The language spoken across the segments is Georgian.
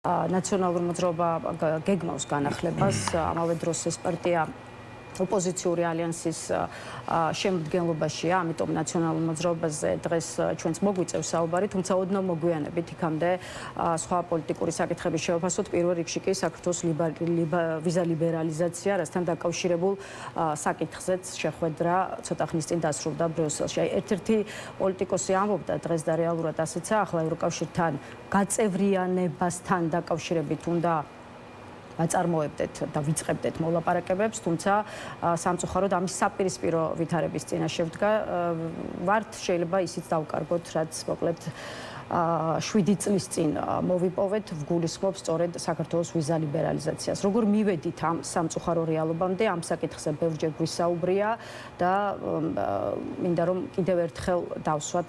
ნაციონალური მოძრაობა გეგმავს განახლებას, ამავე დროს ეს პარტია ოპოზიციური ალიანსის შემდგენლობაშია, ამიტომ ნაციონალურ მოძრაობაზე დღეს ჩვენც მოგვიწევს საუბარი, თუმცა ოდნავ მოგვიანებით იქამდე სხვა პოლიტიკური საკითხების შევაფასოთ, პირველ რიგში კი საქართველოს ვიზა ლიბერალიზაცია, რასთან დაკავშირებულ საკითხზეც შეხვედრა ცოტა ხნის წინ დასრულდა ბრიუსელში. ერთ-ერთი პოლიტიკოსი ამბობდა დღეს და რეალურად ასეცაა, ახლა ევროკავშირთან გაწევრიანებასთან დაკავშირებით უნდა აწარმოებდეთ და ვიწყებდეთ მოლაპარაკებებს, თუმცა სამწუხაროდ ამის საპირისპირო ვითარების წინაშე ვდგა ვართ, შეიძლება ისიც დავკარგოთ, რაც მოკლედ 7 წლის წინ მოვიპოვეთ, ვგულისხმობ სწორედ საქართველოს ვიზა ლიბერალიზაციას. როგორ მივედით ამ სამწუხარო რეალობამდე, ამ საკითხზე ბევრჯერ გვისაუბრია და მინდა რომ კიდევ ერთხელ დავსვათ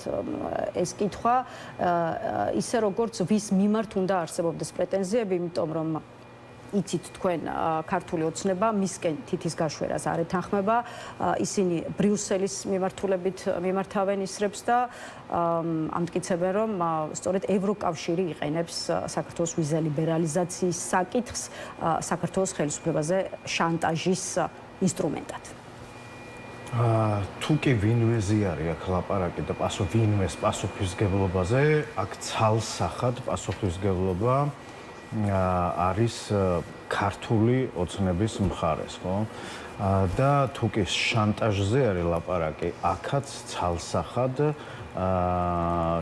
ეს კითხვა, ისე როგორც ვის მიმართ უნდა არსებობდეს პრეტენზიები, იმიტომ რომ იცით თქვენ ქართული ოცნება მისკენ თითის გაშვერას არ ეთანხმება, ისინი ბრიუსელის მიმართულებით მიმართავენ ისრებს და ამტკიცებენ რომ სწორედ ევროკავშირი იყენებს საქართველოს ვიზა ლიბერალიზაციის საკითხს საქართველოს ხელისუფლებაზე შანტაჟის ინსტრუმენტად. თუ კი ვინმეზე არის აქ ლაპარაკი და ვინმეს პასუხისმგებლობაზე, აქ ცალსახად პასუხისმგებლობა არის ქართული ოცნების მხარეს, ხო? და თუ კი შანტაჟზე არის ლაპარაკი, აქაც ცალსახად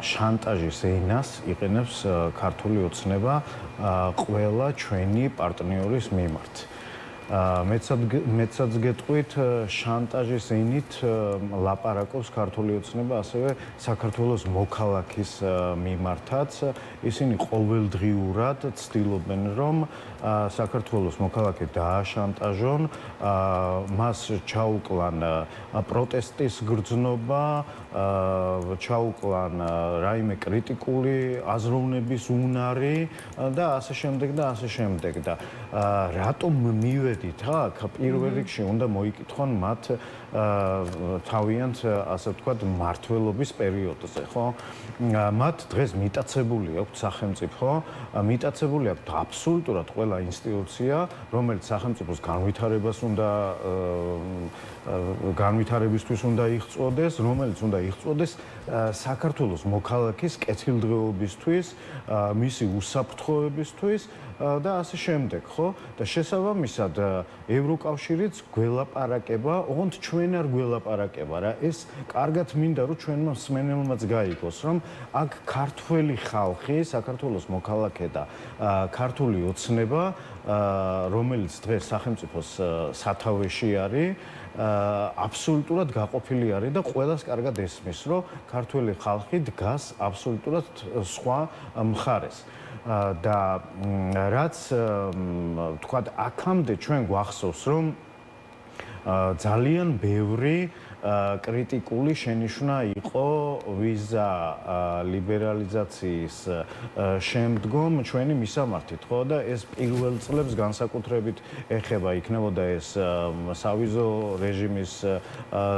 შანტაჟის ენას იყენებს ქართული ოცნება ყველა ჩვენი პარტნიორის მიმართ. მეცაც გეტყვით, შანტაჟის ენით ლაპარაკობს ქართული ოცნება ასევე საქართველოს მოქალაქის მიმართაც. ისინი ყოველდღიურად ცდილობენ, რომ საქართველოს მოქალაქე დააშანტაჟონ, მას ჩაუკლან პროტესტის გრძნობა, ჩაუკლან რაიმე კრიტიკული აზროვნების უნარი და ასე შემდეგ და ასე შემდეგ. და რატომ მივედით აქ? პირველ რიგში უნდა მოიკითხონ მათ თავიანთ, ასე ვთქვათ, მმართველობის პერიოდზე, ხო? მათ დღეს მიტაცებული აქვთ სახელმწიფო, მიტაცებული აქვთ აბსოლუტურად ყველა ინსტიტუცია, რომელიც სახელმწიფოს განვითარებისთვის უნდა იღწვოდეს, რომელიც უნდა იღწვოდეს საქართველოს მოქალაქის კეთილდღეობისთვის, მისი უსაფრთხოებისთვის და ასე შემდეგ, ხო? და შესაბამისად ევროკავშირიც გველაპარაკება, ოღონდ ჩვენ არ გველაპარაკება რა. ეს კარგად მინდა რომ ჩვენმა მსმენელმაც გაიგოს, რომ აქ ქართველი ხალხი, საქართველოს მოქალაქე და ქართული ოცნება, რომელიც დღეს სახელმწიფოს სათავეში არის, აბსოლუტურად გაყოფილი არის და ყველას კარგად ესმის, რომ ქართველი ხალხი დგას აბსოლუტურად სხვა მხარეს. და რაც თქვათ აქამდე ჩვენ გვახსოვს, რომ ძალიან ბევრი კრიტიკული შენიშვნა იყო ვიზა ლიბერალიზაციის შემდგომ ჩვენი მისამართით, ხო? და ეს პირველ წლებს განსაკუთრებით ეხება, იქნებოდა ეს სავიზო რეჟიმის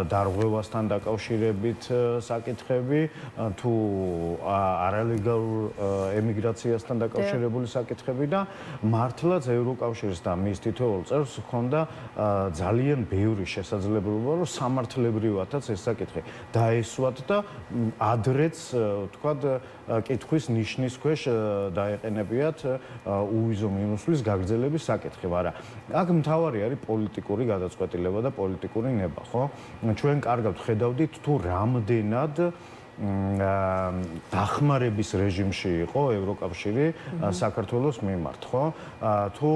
დარღვევასთან დაკავშირებით საკითხები, თუ არალეგალურ ემიგრაციასთან დაკავშირებული საკითხები და მართლაც ევროკავშირს და მის თითოეულ წევრს ჰქონდა ძალიან ბევრი შესაძლებლობა, რომ სამართლებრივადაც ეს საკითხი დაესვათ და ადრეც, თქვათ, კითხვის ნიშნის ქვეშ დაეყენებიათ უვიზო მინუსვლის გაგრძელების საკითხი, მაგრამ აქ მთავარი არის პოლიტიკური გადაწყვეტილება და პოლიტიკური ნება, ხო? ჩვენ კარგად ხედავდით თუ რამდენად დახმარების რეჟიმში იყო ევროკავშირი საქართველოს მიმართ, ხო? თუ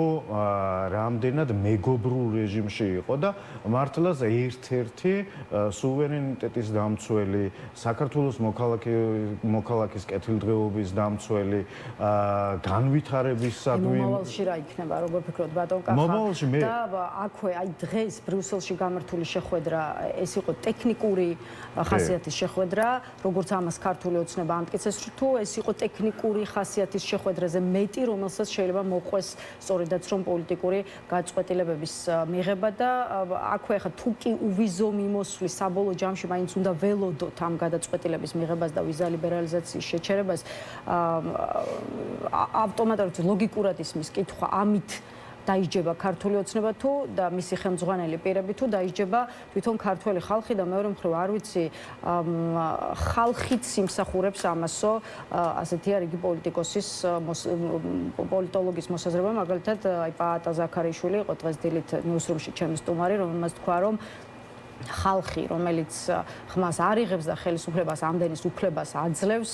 რამდენად მეგობრულ რეჟიმში იყო და მართლაც ერთ-ერთი სუვერენიტეტის დამცველი, საქართველოს მოქალაქის კეთილდღეობის დამცველი, განვითარებისადმი მომავალში რა იქნება, როგორ ფიქრობთ, ბატონ კახა? მომავალში მე და აქვე აი დღეს ბრიუსელში გამართული შეხვედრა, ეს იყო ტექნიკური ხასიათის შეხვედრა, როგორც ამას ქართული ოცნება ამტკიცეს, თუ ეს იყო ტექნიკური ხასიათის შეხვედრაზე მეტი, რომელსაც შეიძლება მოყვეს სწორედაც რომ პოლიტიკური გაწყვეტილებების მიღება და აქვე ახლა თუ კი უვიზო მიმოსვლის საბოლოო ჯამში მაინც უნდა ველოდოთ ამ გადაწყვეტილების მიღებას და ვიზა ლიბერალიზაციის შეჩერებას, ავტომატურად ლოგიკურად ისმის კითხვა ამით დაიჯება ქართული ოცნება თუ და მისი ხელმძღვანელი პირები თუ დაიჯება თვითონ ქართველი ხალხი და მეორე მხრივ არ ვიცი ხალხიც იმსახურებს ამასო ასეთი არის პოლიტიკოსის პოლიტოლოგის მოსაზრება მაგალითად აი პაატა ზაქარიშვილი იყო დღეს დილით ნიუსრუმში ჩემი სტუმარი რომელმაც თქვა რომ ხალხი რომელიც ხმას არ იღებს და ხელისუფლებას ამდენის უფლებას აძლევს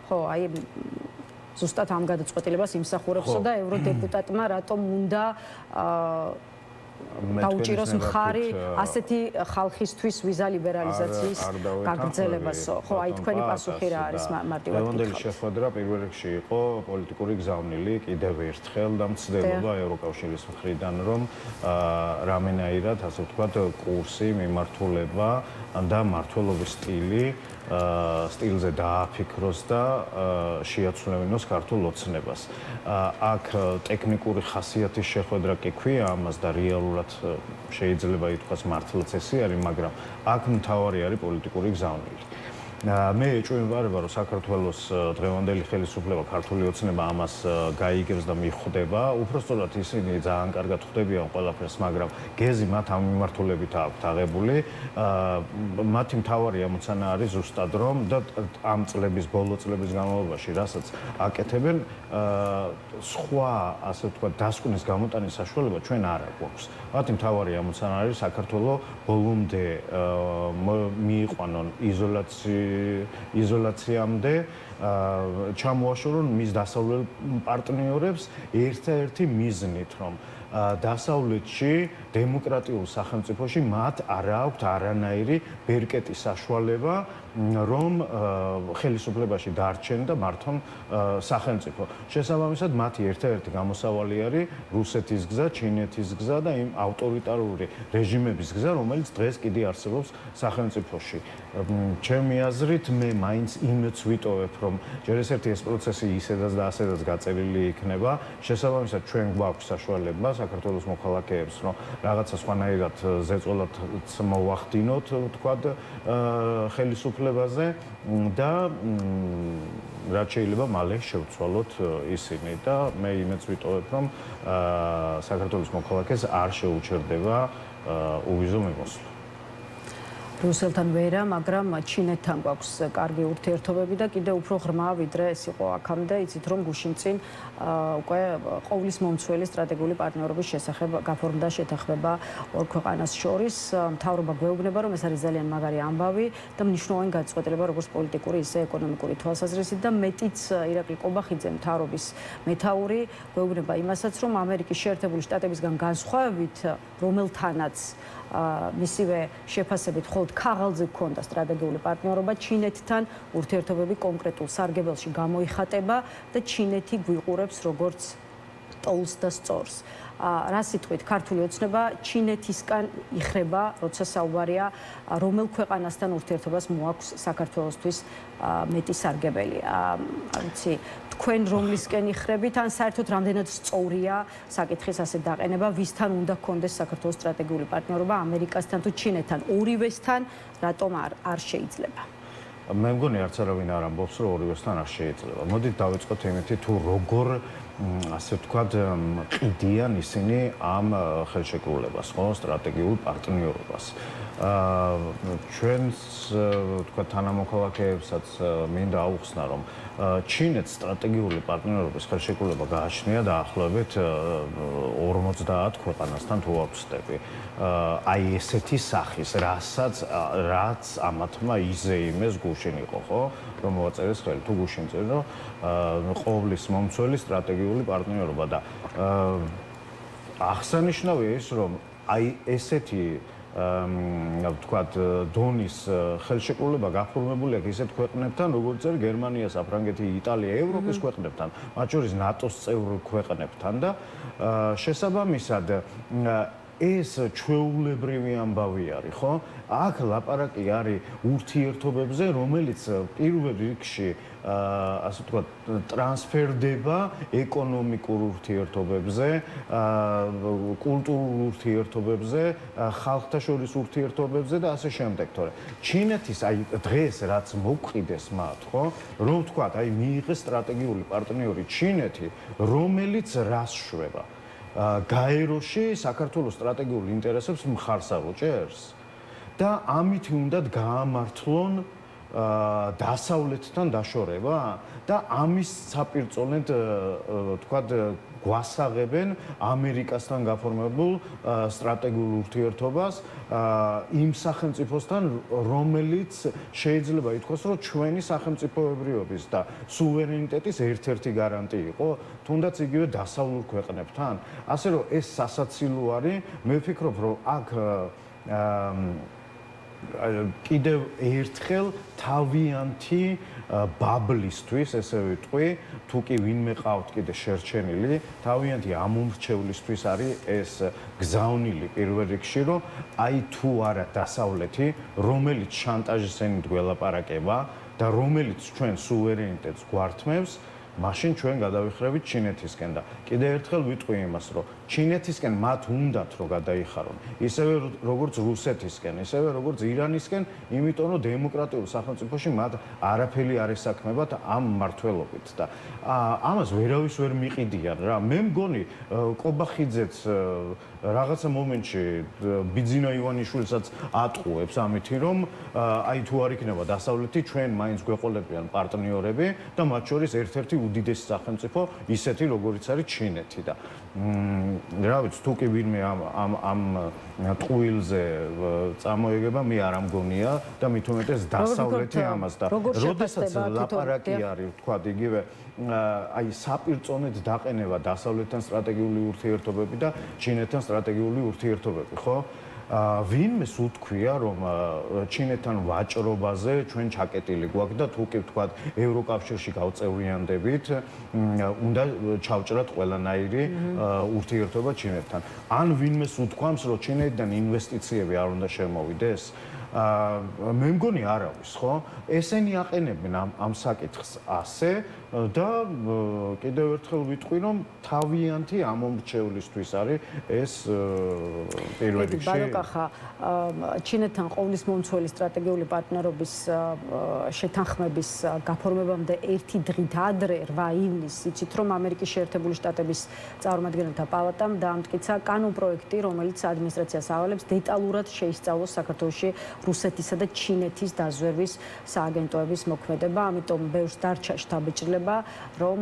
ხო აი ზუსტად ამ გადაწყვეტილებას იმსახურებსო და ევროდეპუტატმა რატომ უნდა დაუჭიროს მხარი ასეთი ხალხისთვის ვიზა ლიბერალიზაციის გაგრძელებასო. ხო, აი თქვენი პასუხი რა არის მარტივად გითხრათ. ლევანდელი შეხვედრა პირველ რიგში იყო პოლიტიკური გზავნილი კიდევ ერთხელ და მცდელობა ევროკავშირის მხრიდან რომ რამენაირად ასე ვთქვათ კურსი, მიმართულება და მმართველობის სტილზე დააფიქროს და შეაცვლევინოს ქართულ ოცნებას. აქ ტექნიკური ხასიათის შეხვედრა კი ქვია ამას და რეალურად შეიძლება ითქვას მართლაც ესე არის, მაგრამ აქ მთავარი არის პოლიტიკური გზავნილი. მე ეჭვმება რომ საქართველოს დღევანდელი ხელისუფლება ქართული ოცნება ამას გაიგებს და მიხვდება, უბრალოდ ისინი ძალიან კარგად ხვდებიან ყველაფერს, მაგრამ გეზი მათ ამ მიმართულებით აქვთ აღებული. მათი მთავარი ამოცანა არის ზუსტად რომ და ამ წლების ბოლო წლების განმავლობაში, რასაც აკეთებენ, სხვა ასე ვთქვათ დასკვნის გამოტანის საშუალება ჩვენ არ აქვს. მათი მთავარი ამოცანა არის საქართველოს ბოლომდე მიიყვანონ იზოლაციამდე ჩამოაშორონ მის დასავლელ პარტნიორებს ერთ-ერთი მიზნით რომ დასავლეთში დემოკრატიულ სახელმწიფოში მათ არ აქვთ არანაირი ბერკეტის საშუალება რომ ხელისუფლებაში დარჩენ და მართონ სახელმწიფო. შესაბამისად მათი ერთ-ერთი გამოსავალი არის რუსეთის გზა, ჩინეთის გზა და იმ ავტორიტარული რეჟიმების გზა, რომელიც დღეს კიდე არსებობს სახელმწიფოში. ჩემი აზრით მე მაინც იმც ვიტოვებ, რომ ჯერ ერთ-ერთი ეს პროცესი ისედაც და ასედაც გაწერილი იქნება. შესაბამისად ჩვენ გვაქვს საშუალება საქართველოს მოქალაქეებს, რომ რაღაცა სხვანაირად ზეწოლად მოვახდინოთ, ვთქვათ, ხელისუფლებაზე და რაც შეიძლება მალე შევცვალოთ ისინი და მე იმეც ვიტოვებ, რომ საქართველოს მოქალაქეს არ შეუჩერდება უვიზო მიმოსვლა. რუსელთან ვერა, მაგრამ ჩინეთთან გვაქვს კარგი ურთიერთობები და კიდევ უფრო ღრმა ვიდრე ეს იყო აქამდე, იცით რომ გუშინ წინ უკვე ყოვლის მომცველი სტრატეგიული პარტნიორობის შესახებ გაფორმდა შეთანხმება ორ ქვეყანას შორის. მთავრობა გვეუბნება, რომ ეს არის ძალიან მაგარი ამბავი და მნიშვნელოვანი გადაწყვეტილება როგორც პოლიტიკური, ისე ეკონომიკური თვალსაზრისით და მეტიც ირაკლი ყობახიძე მთავრობის მეთაური გვეუბნება იმასაც, რომ ამერიკის შეერთებული შტატებისგან განსხვავებით, რომელთანაც მისივე შეფასებით მხოლოდ ქაღალდზე გქონდა სტრატეგიული პარტნიორობა ჩინეთთან ურთიერთობები კონკრეტულ სარგებელში გამოიხატება და ჩინეთი გვიყურებს როგორც ტოლს და სწორს. რა სიტყვით ქართული ოცნება ჩინეთისგან იხრება, როცა საუბარია რომელ ქვეყანასთან ურთიერთობას მოაქვს საქართველოსთვის მეტი სარგებელი. არ ვიცი თქვენ რომლისკენ იხრებით, ან საერთოდ რამდენად სწორია საკითხის ასე დაყენება, ვისთან უნდა გქონდეს საქართველოს სტრატეგიული პარტნიორობა, ამერიკასთან თუ ჩინეთთან, ორივესთან, რატომ არ შეიძლება? მე მგონი არც არავინ არ ამბობს, რომ ორივესთან არ შეიძლება. მოდით დავიწყოთ იმითი თუ როგორ ასე ვთქვათ, ყიდიან ისინი ამ ხელშეკრულებას, ხო, სტრატეგიულ პარტნიორობას. ჩვენს ვთქვათ თანამოქალაქეებსაც მინდა აუხსნა, რომ ჩინეთს სტრატეგიული პარტნიორობის ხელშეკრულება გააჩნია დაახლოებით 50 ქვეყანასთან თუ არ ვცდები. აი ესეთი სახის, რაც ამათმა იზეიმეს გუშინ იყო, ხო? რომ მოაწერეს ხელი თუ გუშინ წერენ, რომ ყოვლის მომცველი სტრატეგიული პარტნიორობა და აღსანიშნავია ის, რომ აი ესეთი ვთქვათ დონის ხელშეკრულება გაფორმებული აქვს ისეთ ქვეყნებთან, როგორც არის გერმანია, საფრანგეთი, იტალია, ევროპის ქვეყნებთან, მათ შორის ნატოს წევრ ქვეყნებთან და შესაბამისად ეს ჩვეულებრივი ამბავი არის, ხო? აქ ლაპარაკი არის ურთიერთობებზე, რომელიც პირველ რიგში ასე ვთქვათ, ტრანსფერდება ეკონომიკურ ურთიერთობებზე, კულტურულ ურთიერთობებზე, ხალხთა შორის ურთიერთობებზე და ასე შემდეგ, თორე ჩინეთის აი დღეს რაც მოგყიდეს მათ, ხო? რომ ვთქვათ, აი მიიღეს სტრატეგიული პარტნიორი ჩინეთი, რომელიც რას შვება? გაეროში საქართველოს სტრატეგიულ ინტერესებს მხარს აღუჭერს და ამით უნდათ გაამართლონ დასავლეთთან დაშორება და ამის საპირწონედ თქვათ გვასაღებენ ამერიკასთან გაფორმებულ სტრატეგიულ ურთიერთობას იმ სახელმწიფოსთან, რომელიც შეიძლება ითქვას, რომ ჩვენი სახელმწიფოებრიობის და სუვერენიტეტის ერთ-ერთი გარანტი იყო, თუნდაც იგივე დასავლურ ქვეყნებთან. ასე რომ ეს სასაცილო არის, მე ვფიქრობ, რომ აქ კიდევ ერთხელ თავიანთი ბაბლისთვის, ესე ვიტყვი, თუ კი ვინმე ყავთ კიდე შერჩენილი, თავიანთი ამომრჩევლისთვის არის ეს გზავნილი პირველ რიგში, რომ აი თუ არა დასავლეთი, რომელიც შანტაჟის ენით გველაპარაკება და რომელიც ჩვენ სუვერენიტეტს გვართმევს, მაშინ ჩვენ გადავიხრებით ჩინეთისკენ და კიდე ერთხელ ვიტყვი იმას, რომ ჩინეთისკენ მათ უნდათ რომ გადაიხარონ, ისევე როგორც რუსეთისკენ, ისევე როგორც ირანისკენ, იმიტომ რომ დემოკრატიულ სახელმწიფოში მათ არაფერი არ ესაქმებათ ამ მმართველობით და ამას ვერავის ვერ მიყიდიან რა. მე მგონი კობახიძეც რაღაცა მომენტში ბიძინა ივანიშვილსაც ატყუებს ამითი, რომ აი თუ არ იქნება დასავლეთი, ჩვენ მაინც გვეყოლებიან პარტნიორები და მათ შორის ერთ-ერთი უდიდესი სახელმწიფო ისეთი როგორიც არის ჩინეთი და რა ვიცი, თუ კი ვინმე ამ ტყუილზე წამოეგება, მე არ ამგონია და მით უმეტეს დასავლეთი ამას და როდესაც ლაპარაკი არის, ვთქვათ, იგივე აი საპირწონედ დაყენება დასავლეთთან სტრატეგიული ურთიერთობები და ჩინეთთან სტრატეგიული ურთიერთობები, ხო? ვინმეს უთქვია, რომ ჩინეთთან ვაჭრობაზე ჩვენ ჩაკეტილი გვაქვს და თუ კი ვთქვათ, ევროკავშირში გავწევრიანდებით, უნდა ჩავჭრათ ყველანაირი ურთიერთობა ჩინეთთან. ან ვინმეს უთქვამს, რომ ჩინეთიდან ინვესტიციები არ უნდა შემოვიდეს? მე მგონი არავის, ხო? ესენი აყენებენ ამ საკითხს ასე და კიდევ ერთხელ ვიტყვი, რომ თავიანთი ამომრჩევლისთვის არის ეს პირველ რიგში. ბაროკახა, ჩინეთთან ყოვლისმომცველი სტრატეგიული პარტნიორობის შეთანხმების გაფორმებამდე ერთი დღით ადრე, 8 ივნისს, იცით, რომ ამერიკის შეერთებული შტატების წარმომადგენელთა პალატამ დაამტკიცა კანონპროექტი, რომელიც ადმინისტრაციას ავალებს დეტალურად შეისწავლოს საქართველოში რუსეთისა და ჩინეთის დაზვერვის სააგენტოების მოქმედება, ამიტომ ბევრს დარჩა შთაბეჭდილება, რომ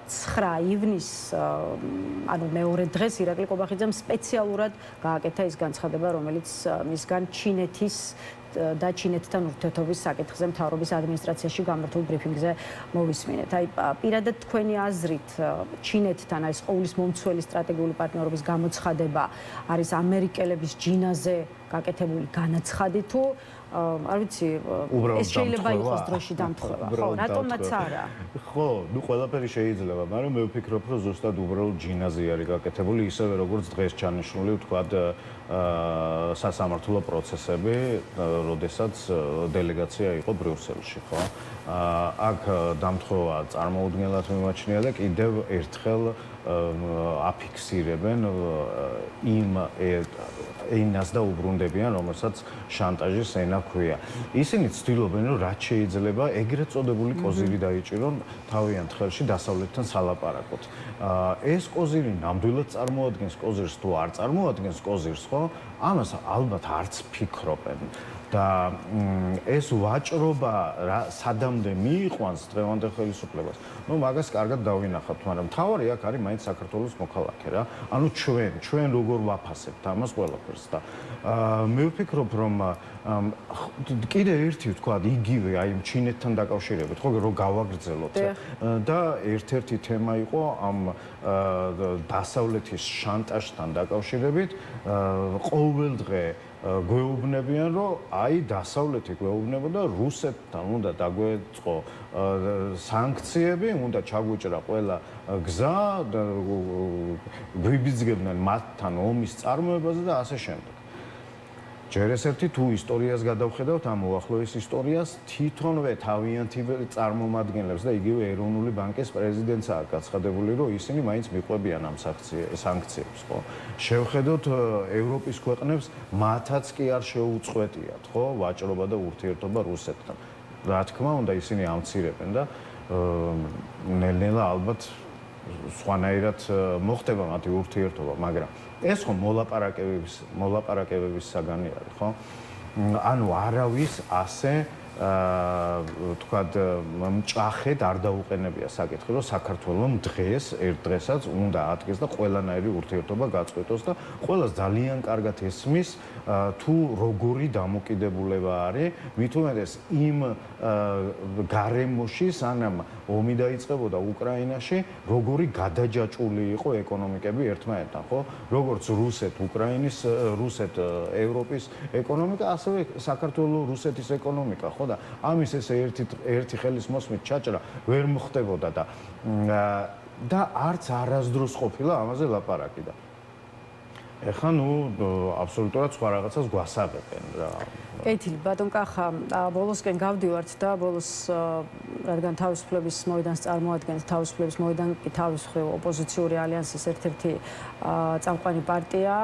9 ივნისს, ანუ მეორე დღეს ირაკლი ყობახიძემ სპეციალურად გააკეთა ის განცხადება, რომელიც მისგან ჩინეთის და ჩინეთთან ურთიერთობის საკითხზე მთავრობის ადმინისტრაციაში გამართულ ბრიფინგზე მოვისმინეთ. აი, პირადად თქვენი აზრით, ჩინეთთან ეს ყოვლისმომცველი სტრატეგიული პარტნიორობის გამოცხადება არის ამერიკელების ჯინაზე გაკეთებული განაცხადი თუ არ ვიცი, ეს შეიძლება იყოს დროში დამთხვევა, ხო? რატომაც არა? ხო, ნუ ყველაფერი შეიძლება, მაგრამ მე ვფიქრობ, რომ ზუსტად უბრალოდ ჯინაზე არის გაკეთებული, ისევე როგორც დღეს ჩანიშნული, ვთქვათ, სასამართლო პროცესები, როდესაც დელეგაცია იყო ბრიუსელში, ხო? აქ დამთხვევა წარმოუდგენლად მიმაჩნია და კიდევ ერთხელ აფიქსირებენ იმ ენას და უბრუნდებიან, რომელსაც შანტაჟის ენა ქვია. ისინი ცდილობენ, რომ რაც შეიძლება ეგრეთ წოდებული კოზირი დაიჭირონ თავიანთ ხელში დასავლეთთან სალაპარაკოთ. ეს კოზირი ნამდვილად წარმოადგენს კოზირს თუ არ წარმოადგენს კოზირს, ხო? ამას ალბათ არც ფიქრობენ. და ეს ვაჭრობა სადამდე მიიყვანს დღევანდელ ხელისუფლებას. ნუ მაგას კარგად დავინახავთ, მაგრამ მთავარი აქ არის მაინც საქართველოს მოქალაქე რა. ანუ ჩვენ როგორ ვაფასებთ ამას ყველაფერს და მე ვფიქრობ, რომ კიდე ერთი ვთქვა, იგივე აი ჩინეთთან დაკავშირებით, ხო, რომ გავაგრძელოთ და ერთ-ერთი თემა იყო ამ დასავლეთის შანტაჟთან დაკავშირებით, ყოველდღე გვეუბნებიან, რომ აი დასავლეთი გვეუბნებოდა რუსეთთან უნდა დაგვეწყო სანქციები, უნდა ჩაგვიჭრა ყველა გზა, გვიბიძგებდნენ მათთან ომის წარმოებაზე და ასე შემდეგ. ჯერ ეს ერთი თუ ისტორიას გადავხედავთ, ამ უახლოეს ისტორიას, თვითონვე თავიანთი წარმომადგენლებს და იგივე ეროვნული ბანკის პრეზიდენტს აქვს გაცხადებული, რომ ისინი მაინც მიყვებიან ამ სანქციებს, ხო? შევხედოთ ევროპის ქვეყნებს, მათაც კი არ შეუწყვეტიათ, ხო? ვაჭრობა და ურთიერთობა რუსეთთან. რა თქმა უნდა, ისინი ამცირებენ და ნელ-ნელა ალბათ სხვანაირად მოხდება მათი ურთიერთობა, მაგრამ ეს ხომ მოლაპარაკებების საგანი არის, ხო? ანუ არავის ასე თქვათ მჭახედ არ დაუყენებია საკითხი, რომ საქართველოს დღეს ერთ დღესაც უნდა ადგეს და ყველანაირი ურთიერთობა გაწყვეტოს და ყველას ძალიან კარგად ესმის თუ როგორი დამოკიდებულება არის, მით უმეტეს იმ გარემოში, სანამ ომი დაიწყებოდა უკრაინაში, როგორი გადაჯაჭვული იყო ეკონომიკები ერთმანეთთან, ხო? როგორც რუსეთ ევროპის ეკონომიკა, ასევე საქართველოს რუსეთის ეკონომიკა, ხო? და ამის ესე ერთი ხელის მოსმით ჩაჭრა ვერ მოხდებოდა და არც არასდროს ყოფილა ამაზე ლაპარაკი და ეხლა აბსოლუტურად სხვა რაღაცას გვასაღებენ რა. კეთილი, ბატონ კახა, ბოლოსკენ გავდივართ და ბოლოს რადგან თავისუფლების მოედანს წარმოადგენთ, თავისუფლების მოედანი კი თავისუფლ ოპოზიციური ალიანსის ერთ-ერთი წამყვანი პარტია,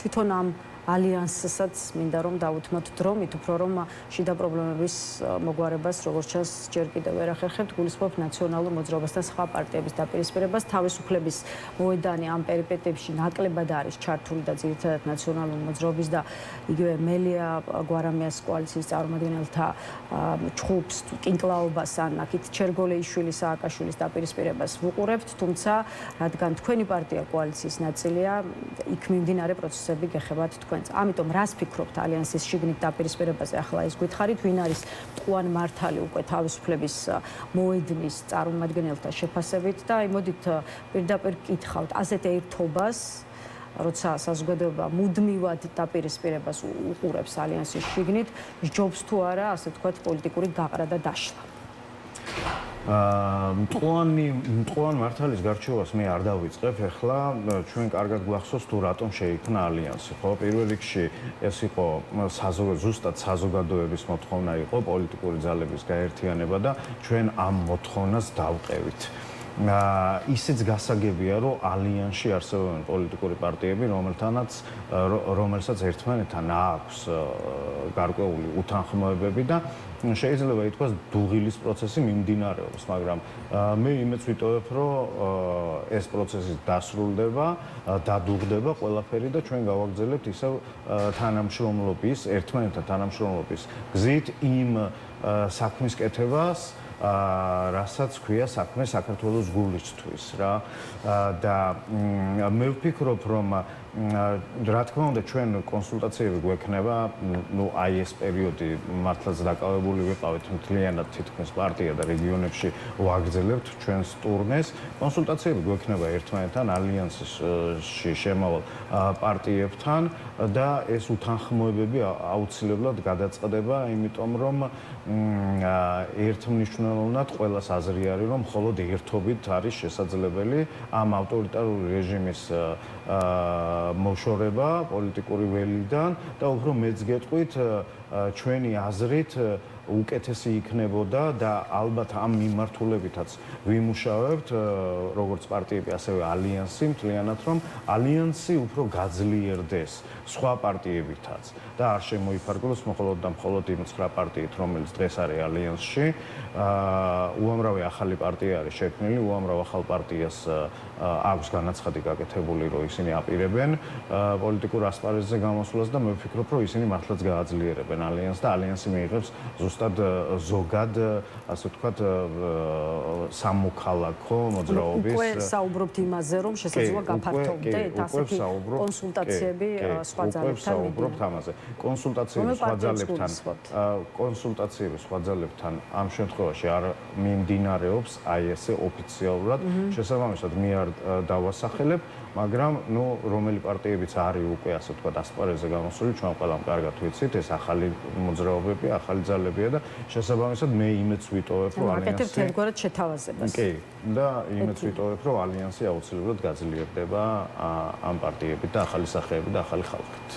თვითონ ამ ალიანსსაც მინდა რომ დავუთმოთ დრო, მით უფრო რომ შიდა პრობლემების მოგვარებას როგორც ჩანს ჯერ კიდევ ვერ ახერხებთ, გულისხმობ ნაციონალურ მოძრაობასთან სხვა პარტიების დაპირისპირებას, თავისუფლების მოედანი ამ პერიპეტიებში ნაკლებად არის ჩართული და ძირითადად ნაციონალური მოძრაობის და იგივე მელია გვარამიას კოალიციის წარმომადგენელთა ჩხუბს, კინკლაობას ან აქეთ ჩერგოლეიშვილის, სააკაშვილის დაპირისპირებას ვუყურებთ, თუმცა რადგან თქვენი პარტია კოალიციის ნაწილია, იქ მიმდინარე პროცესები გეხებათ თქვენ. ამიტომ რას ფიქრობთ ალიანსის შიგნით დაპირისპირებაზე? ახლა ის გითხარით, ვინ არის მტყუან მართალი უკვე თავისუფლების მოედნის წარმომადგენელთა შეფასებით და აი მოდით პირდაპირ კითხავთ ასეთ ერთობას, როცა საზოგადოება მუდმივად დაპირისპირებას უყურებს ალიანსის შიგნით, ჯობს თუ არა, ასე ვთქვათ, პოლიტიკური გაყრა და დაშლა. მტყუან მართალის გარჩევას მე არ დავიწყებ, ეხლა ჩვენ კარგად გვახსოვს თუ რატომ შეიქმნა ალიანსი, ხო? პირველ რიგში ეს იყო ზუსტად საზოგადოების მოთხოვნა იყო, პოლიტიკური ძალების გაერთიანება და ჩვენ ამ მოთხოვნას დავყევით. ისიც გასაგებია, რომ ალიანსში არსებობენ პოლიტიკური პარტიები, რომელსაც ერთმანეთთან აქვს გარკვეული უთანხმოებები და შეიძლება ითქვას დუღილის პროცესი მიმდინარეობს, მაგრამ მე იმეც ვიტოვებ, რომ ეს პროცესი დასრულდება, დადუღდება ყველაფერი და ჩვენ გავაგრძელებთ ისევ თანამშრომლობის, ერთმანეთთან თანამშრომლობის გზით იმ საქმის კეთებას, რასაც ქვია საქმე საქართველოს გულისთვის რა და მე ვფიქრობ რომ რა თქმა უნდა ჩვენ კონსულტაციები გვექნება აი ეს პერიოდი მართლაც დაკავებული ვიყავით მთლიანად თითქმის პარტია და რეგიონებში ვაგრძელებთ ჩვენს ტურნეს კონსულტაციები გვექნება ერთმანეთთან ალიანსში შემავალ პარტიებთან და ეს უთანხმოებები აუცილებლად გადაწყდება იმიტომ რომ ერთმნიშვნელოვნად ყველას აზრი არის რომ მხოლოდ ერთობით არის შესაძლებელი ამ ავტორიტარული რეჟიმის მოშორება პოლიტიკური ველიდან და უფრო მეც გეტყვით ჩვენი აზრით უკეთესი იქნებოდა და ალბათ ამ მიმართულებითაც ვიმუშავებთ როგორც პარტიები ასევე ალიანსი მთლიანად რომ ალიანსი უფრო გაძლიერდეს სხვა პარტიებითაც და არ შემოიფარგლოს მხოლოდ და მხოლოდ იმ 9 პარტიით რომელიც დღეს არის ალიანსში უამრავი ახალი პარტია არის შექმნილი უამრავ ახალ პარტიას აქვს განაცხადი გაკეთებული რომ ისინი აპირებენ პოლიტიკურ ასპარეზზე გამოსვლას და მე ვფიქრობ რომ ისინი მართლაც გააძლიერებენ აწარმოებენ ალიანსს და ალიანსი მიიღებს ზუსტად ზოგად, ასე ვთქვათ, სამოქალაქო მოძრაობის უკვე საუბრობთ იმაზე, რომ შესაძლოა გაფართოვდეთ ასეთი კონსულტაციები სხვა ძალებთან საუბრობთ ამაზე. კონსულტაციები სხვა ძალებთან ამ შემთხვევაში არ მიმდინარეობს აი ესე ოფიციალურად. შესაბამისად მე არ დავასახელებ, მაგრამ რომელი პარტიებიც არის უკვე ასე ვთქვათ ასპარეზზე გამოსული, ჩვენ ყველამ კარგად ვიცით, ეს ახალი მოძრაობები, ახალი ძალებია და შესაბამისად მე იმედს ვიტოვებ, რომ ალიანსი აკეთებთ ერთგვარად შეთავაზებას. კი, და იმედს ვიტოვებ, რომ ალიანსი აუცილებლად გაძლიერდება ამ პარტიებით და ახალი სახეებით და ახალი ხალხით.